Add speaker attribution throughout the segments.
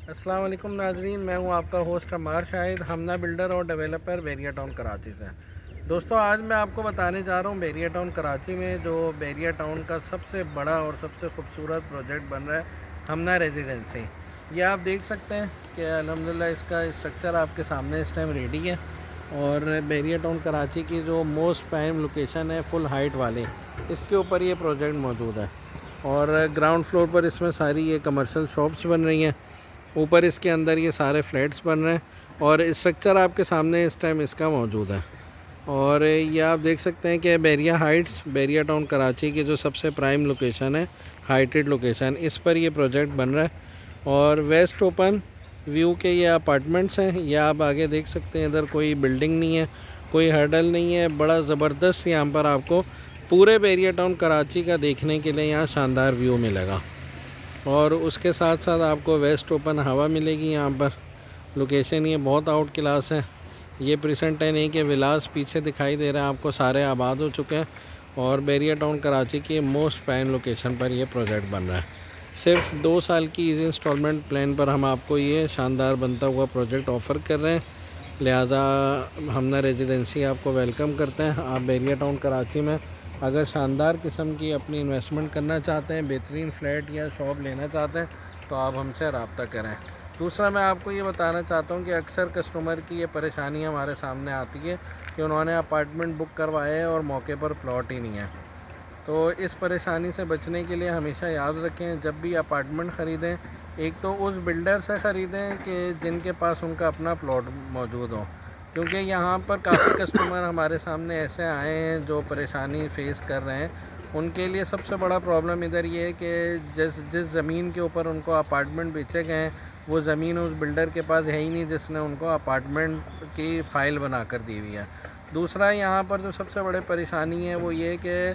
Speaker 1: السلام علیکم ناظرین، میں ہوں آپ کا ہوسٹ عمار شاہد، ہمنہ بلڈر اور ڈیولپر بیریا ٹاؤن کراچی سے۔ دوستوں، آج میں آپ کو بتانے جا رہا ہوں بیریا ٹاؤن کراچی میں جو بیریا ٹاؤن کا سب سے بڑا اور سب سے خوبصورت پروجیکٹ بن رہا ہے، ہمنہ ریزیڈنسی۔ یہ آپ دیکھ سکتے ہیں کہ الحمدللہ اس کا اسٹرکچر آپ کے سامنے اس ٹائم ریڈی ہے، اور بیریا ٹاؤن کراچی کی جو موسٹ پرائم لوکیشن ہے فل ہائٹ والی، اس کے اوپر یہ پروجیکٹ موجود ہے۔ اور گراؤنڈ فلور پر اس میں ساری یہ کمرشل شاپس بن رہی ہیں، اوپر اس کے اندر یہ سارے فلیٹس بن رہے ہیں، اور اسٹرکچر آپ کے سامنے اس ٹائم اس کا موجود ہے۔ اور یہ آپ دیکھ سکتے ہیں کہ بیریا ہائٹس بیریا ٹاؤن کراچی کی جو سب سے پرائم لوکیشن ہے، ہائٹڈ لوکیشن، اس پر یہ پروجیکٹ بن رہا ہے۔ اور ویسٹ اوپن ویو کے یہ اپارٹمنٹس ہیں، یہ آپ آگے دیکھ سکتے ہیں، ادھر کوئی بلڈنگ نہیں ہے، کوئی ہرڈل نہیں ہے، بڑا زبردست یہاں پر آپ کو پورے بیریا ٹاؤن کراچی کا دیکھنے کے لیے یہاں شاندار ویو ملے گا۔ اور اس کے ساتھ ساتھ آپ کو ویسٹ اوپن ہوا ملے گی یہاں پر۔ لوکیشن یہ بہت آؤٹ کلاس ہے۔ یہ پریسنٹ ٹائم نہیں کہ ولاس پیچھے دکھائی دے رہے ہیں آپ کو، سارے آباد ہو چکے ہیں، اور بیریا ٹاؤن کراچی کی موسٹ پرائم لوکیشن پر یہ پروجیکٹ بن رہا ہے۔ صرف 2 سال کی ایزی انسٹالمنٹ پلان پر ہم آپ کو یہ شاندار بنتا ہوا پروجیکٹ آفر کر رہے ہیں، لہٰذا ہمنہ ریزیڈنسی آپ کو ویلکم کرتے ہیں۔ آپ بیریا ٹاؤن کراچی میں اگر شاندار قسم کی اپنی انویسٹمنٹ کرنا چاہتے ہیں، بہترین فلیٹ یا شاپ لینا چاہتے ہیں، تو آپ ہم سے رابطہ کریں۔ دوسرا، میں آپ کو یہ بتانا چاہتا ہوں کہ اکثر کسٹمر کی یہ پریشانی ہمارے سامنے آتی ہے کہ انہوں نے اپارٹمنٹ بک کروائے اور موقع پر پلاٹ ہی نہیں ہے۔ تو اس پریشانی سے بچنے کے لیے ہمیشہ یاد رکھیں، جب بھی اپارٹمنٹ خریدیں، ایک تو اس بلڈر سے خریدیں کہ جن کے پاس ان کا اپنا پلاٹ موجود ہو، کیونکہ یہاں پر کافی کسٹمر ہمارے سامنے ایسے آئے ہیں جو پریشانی فیس کر رہے ہیں۔ ان کے لیے سب سے بڑا پرابلم ادھر یہ ہے کہ جس زمین کے اوپر ان کو اپارٹمنٹ بیچے گئے ہیں، وہ زمین اس بلڈر کے پاس ہے ہی نہیں جس نے ان کو اپارٹمنٹ کی فائل بنا کر دی ہوئی ہے۔ دوسرا، یہاں پر جو سب سے بڑی پریشانی ہے وہ یہ کہ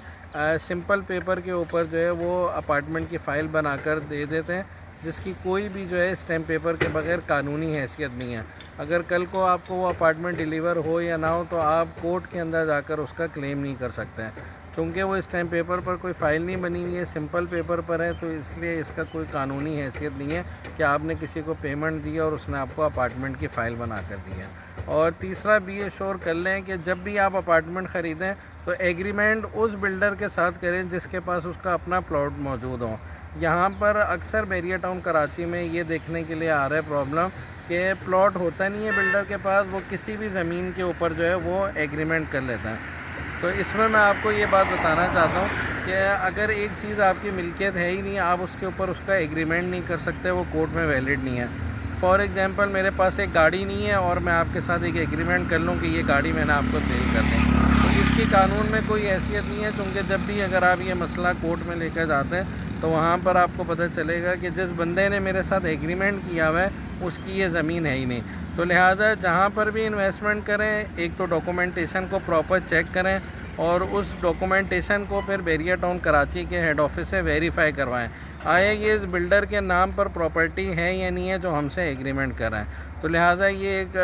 Speaker 1: سمپل پیپر کے اوپر جو ہے وہ اپارٹمنٹ کی فائل بنا کر دے دیتے ہیں، جس کی کوئی بھی جو ہے اسٹیمپ پیپر کے بغیر قانونی حیثیت نہیں ہے۔ اگر کل کو آپ کو وہ اپارٹمنٹ ڈیلیور ہو یا نہ ہو، تو آپ کورٹ کے اندر جا کر اس کا کلیم نہیں کر سکتے ہیں، چونکہ وہ اسٹیمپ پیپر پر کوئی فائل نہیں بنی ہوئی ہے، سمپل پیپر پر ہے، تو اس لیے اس کا کوئی قانونی حیثیت نہیں ہے کہ آپ نے کسی کو پیمنٹ دی اور اس نے آپ کو اپارٹمنٹ کی فائل بنا کر دی ہے۔ اور تیسرا، بھی ایشور کر لیں کہ جب بھی آپ اپارٹمنٹ خریدیں تو ایگریمنٹ اس بلڈر کے ساتھ کریں جس کے پاس اس کا اپنا پلاٹ موجود ہو۔ یہاں پر اکثر بیریا ٹاؤن کراچی میں یہ دیکھنے کے لیے آ رہا ہے پرابلم کہ پلاٹ ہوتا نہیں ہے بلڈر کے پاس، وہ کسی بھی زمین کے اوپر جو ہے وہ ایگریمنٹ کر لیتا ہے۔ تو اس میں آپ کو یہ بات بتانا چاہتا ہوں کہ اگر ایک چیز آپ کی ملکیت ہے ہی نہیں، آپ اس کے اوپر اس کا ایگریمنٹ نہیں کر سکتے، وہ کورٹ میں ویلڈ نہیں ہے۔ فار ایگزامپل، میرے پاس ایک گاڑی نہیں ہے اور میں آپ کے ساتھ ایک ایگریمنٹ کر لوں کہ یہ گاڑی میں نے آپ کو سیل کر دی، تو اس کی قانون میں کوئی حیثیت نہیں ہے، کیونکہ جب بھی اگر آپ یہ مسئلہ کورٹ میں لے کر جاتے ہیں تو وہاں پر آپ کو پتہ چلے گا کہ جس بندے نے میرے ساتھ ایگریمنٹ کیا ہوا ہے اس کی یہ زمین ہے ہی نہیں۔ تو لہٰذا جہاں پر بھی انویسٹمنٹ کریں، ایک تو ڈاکومنٹیشن کو پراپر چیک کریں، اور اس ڈاکومنٹیشن کو پھر بیریا ٹاؤن کراچی کے ہیڈ آفس سے ویریفائی کروائیں، آیا یہ اس بلڈر کے نام پر پراپرٹی ہے یا نہیں ہے جو ہم سے ایگریمنٹ کر رہے ہیں۔ تو لہٰذا یہ ایک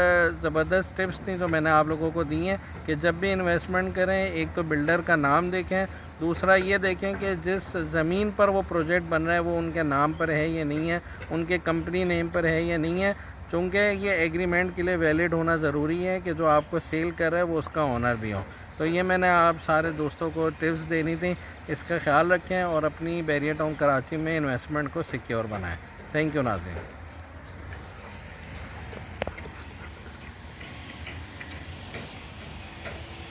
Speaker 1: زبردست ٹپس تھیں جو میں نے آپ لوگوں کو دی ہیں کہ جب بھی انویسٹمنٹ کریں، ایک تو بلڈر کا نام دیکھیں، دوسرا یہ دیکھیں کہ جس زمین پر وہ پروجیکٹ بن رہا ہے وہ ان کے نام پر ہے یا نہیں ہے، ان کے کمپنی نیم پر ہے یا نہیں ہے، چونکہ یہ ایگریمنٹ کے لیے ویلڈ ہونا ضروری ہے کہ جو آپ کو سیل کر رہا ہے وہ اس کا اونر بھی ہو۔ تو یہ میں نے آپ سارے دوستوں کو ٹپس دینی تھی، اس کا خیال رکھیں اور اپنی بیریا ٹاؤن کراچی میں انویسٹمنٹ کو سیکیور بنائیں۔ تھینک یو ناظرین۔